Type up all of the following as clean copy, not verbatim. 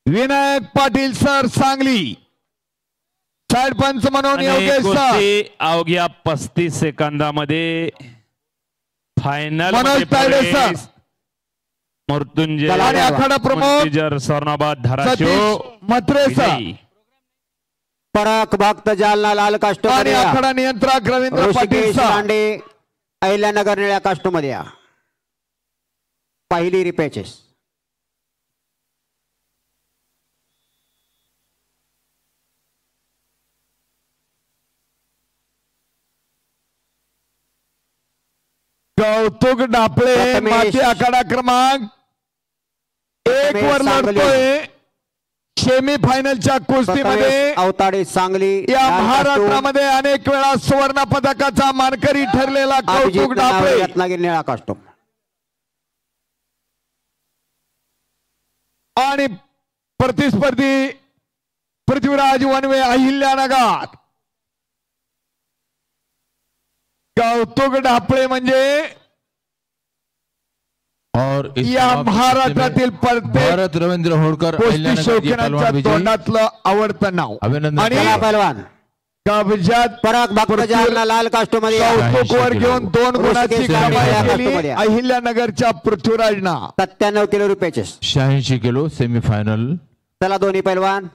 Vinayak Patil sir Sangli, side पंच म्हणून Yogesh sir. अवघ्या 35 सेकंदामध्ये फायनल मनोज तायडे सर, मृत्युंजय आणि आखाडा प्रमुख स्वर्णाबाद धाराशिव म्हात्रे सर. पराक भक्त जालना लाल कास्टो आणि आखाडा नियंत्रक रवींद्र पाटील सर. लांडे अहिल्यानगर निळ्या कास्टो मध्ये पहिली रिपॅचेस. कौतुक डापळे माती आखाडा क्रमांक 1 वर लढतोय सेमी फायनलच्या कुस्तीमध्ये. अवताडे सांगली या महाराष्ट्रामध्ये अनेक वेळा सुवर्ण पदकाचा मानकरी ठरलेला कौतुक डापळे रत्नागिरी निळा कास्टो. आणि प्रतिस्पर्धी पृथ्वीराज वनवे अहिल्यानगर. कौतुक डापळे म्हणजे और या महाराष्ट्रातील भारत रवींद्र होळकर कुस्ती शौकीनांच्या तोंडातलं आवडतं नाव. अभिनंदन. आणि पहलवान कब्जात पराक भक्त जालना लाल कास्टो मध्ये कौतुक वर घेऊन 2 गुणाची कमाई केली अहिल्यानगरच्या पृथ्वीराजना. 97 किलो रुपयाचेस. 86 kilo semifinal. चला दोन्ही पहलवान.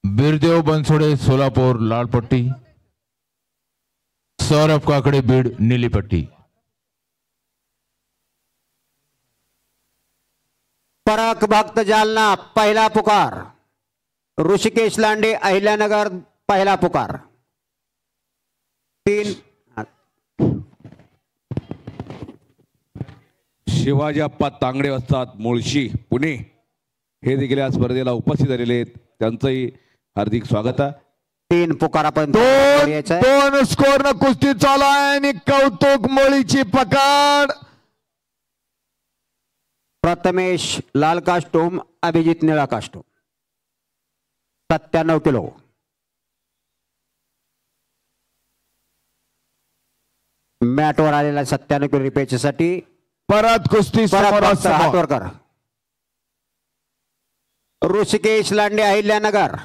बीरदेव बनसोडे सोलापूर लाल पट्टी, सौरभ काकडे बीड नीली पट्टी. पराक भक्त जालना पहिला पुकार, ऋषिकेश लांडे अहिल्यानगर पहिला पुकार. 3 शिवाजीप्पा तांगडे असतात मुळशी पुणे, हे देखील या स्पर्धेला उपस्थित झालेले आहेत. त्यांचंही हार्दिक स्वागत आहे. 3 पुकार आपण 2 स्कोर न कुस्ती चालू आहे आणि कौतुक मोळीची पकड. प्रथमेश लाल कास्टूम, अभिजित निळा कास्टूम. 97 किलो. मॅटवर आलेला 97 किलो रिपेचसाठी परत कुस्ती हातवर कर. ऋषिकेश लांडे अहिल्यानगर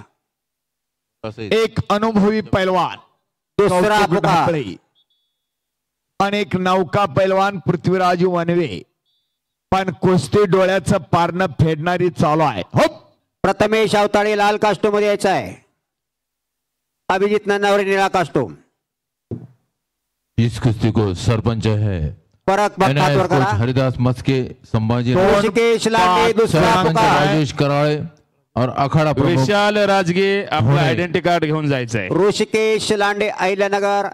एक अनुभवी पैलवान, दुसरा पुकार आणि एक नौका पैलवान पृथ्वीराज वनवे. पण कुस्ती डोळ्याचं पारणं फेडणारी चालू आहे. हो, प्रथमेश अवताडे लाल कास्टूम मध्ये यायचा आहे. अभिजित नन्नावरे निळा कास्टूम. इस कुश्ती को सरपंच है परक हरिदास मस्के, संभाजी ऋषिकेश लांडे दूसरा पुकार, राजेश कराळे और अखाड़ा विशाल राजगे आपला आयडेंटिटी कार्ड घेऊन जायचं आहे. ऋषिकेश लांडे अहिल्यानगर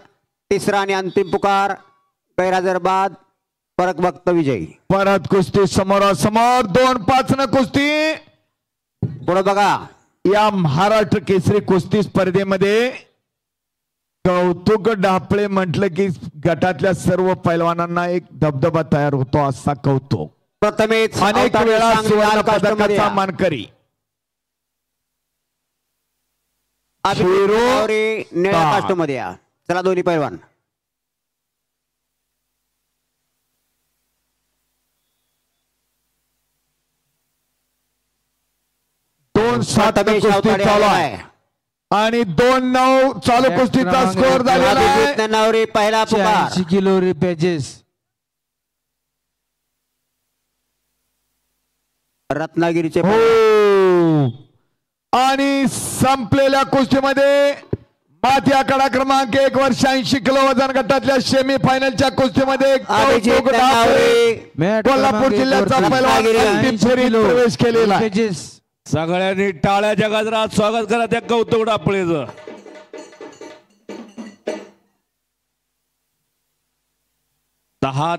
तिसरा आणि अंतिम पुकार. गैरहजरबाद परक भक्त विजयी. परत कुस्ती समोरासमोर 2-5 न कुस्ती. पुढे बघा, या महाराष्ट्र केसरी कुस्ती स्पर्धेमध्ये कौतुक डापळे म्हटलं की गटातल्या सर्व पैलवानांना एक धबधबा तयार होतो. असा कौतुक. प्रथमेश अनेक वेळा सुवर्ण पदकाचा मानकरी निळ्या कास्टूम मध्ये या. चला दोन्ही पैलवान. चालू आहे आणि 2-9 चालू कुस्तीचा स्कोर झालेला आहे. पहिला पुकार 80 किलो रिपॅचेस. रत्नागिरीचे हो, आणि संपलेल्या कुस्तीमध्ये माती आखाडा क्रमांक 1 वर 86 किलो वजन गटातल्या सेमी फायनलच्या कुस्तीमध्ये कोल्हापूर जिल्ह्याचा पैलवान अंतिम फेरीत प्रवेश केलेला आहे. सगळ्यांनी टाळ्या जगात स्वागत करा त्या कौतुक डापळेचं. 10